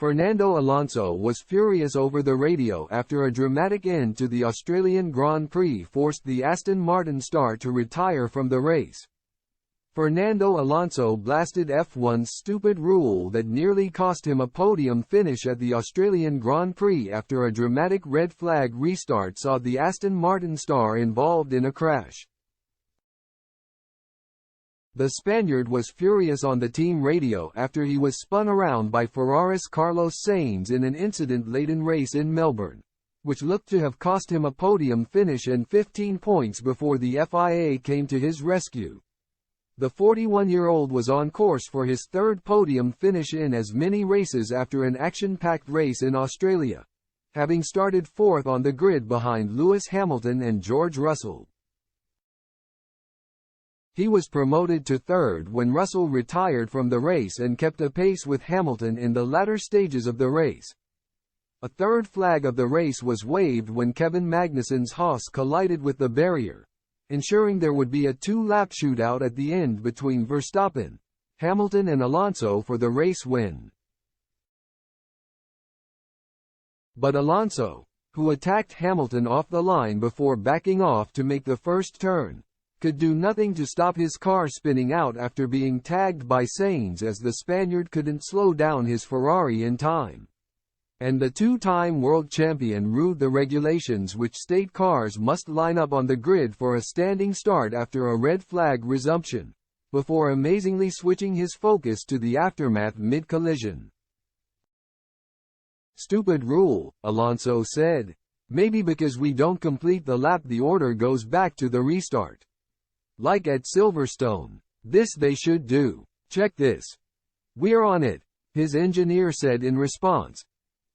Fernando Alonso was furious over the radio after a dramatic end to the Australian Grand Prix forced the Aston Martin star to retire from the race. Fernando Alonso blasted F1's stupid rule that nearly cost him a podium finish at the Australian Grand Prix after a dramatic red flag restart saw the Aston Martin star involved in a crash. The Spaniard was furious on the team radio after he was spun around by Ferrari's Carlos Sainz in an incident-laden race in Melbourne, which looked to have cost him a podium finish and 15 points before the FIA came to his rescue. The 41-year-old was on course for his third podium finish in as many races after an action-packed race in Australia, having started fourth on the grid behind Lewis Hamilton and George Russell. He was promoted to third when Russell retired from the race and kept a pace with Hamilton in the latter stages of the race. A third flag of the race was waved when Kevin Magnussen's Haas collided with the barrier, ensuring there would be a two-lap shootout at the end between Verstappen, Hamilton and Alonso for the race win. But Alonso, who attacked Hamilton off the line before backing off to make the first turn, could do nothing to stop his car spinning out after being tagged by Sainz as the Spaniard couldn't slow down his Ferrari in time. And the two-time world champion ruled the regulations which state cars must line up on the grid for a standing start after a red flag resumption, before amazingly switching his focus to the aftermath mid-collision. "Stupid rule," Alonso said. "Maybe because we don't complete the lap the order goes back to the restart. Like at Silverstone. This they should do. Check this. We're on it," his engineer said in response.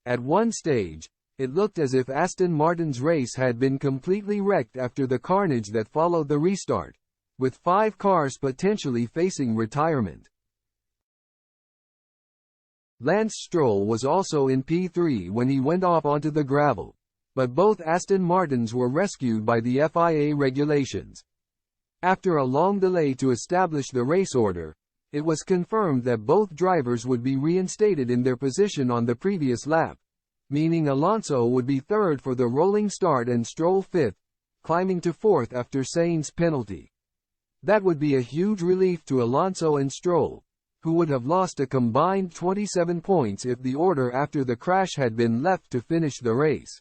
At one stage, it looked as if Aston Martin's race had been completely wrecked after the carnage that followed the restart, with 5 cars potentially facing retirement. Lance Stroll was also in P3 when he went off onto the gravel, but both Aston Martins were rescued by the FIA regulations. After a long delay to establish the race order, it was confirmed that both drivers would be reinstated in their position on the previous lap, meaning Alonso would be third for the rolling start and Stroll fifth, climbing to fourth after Sainz's penalty. That would be a huge relief to Alonso and Stroll, who would have lost a combined 27 points if the order after the crash had been left to finish the race.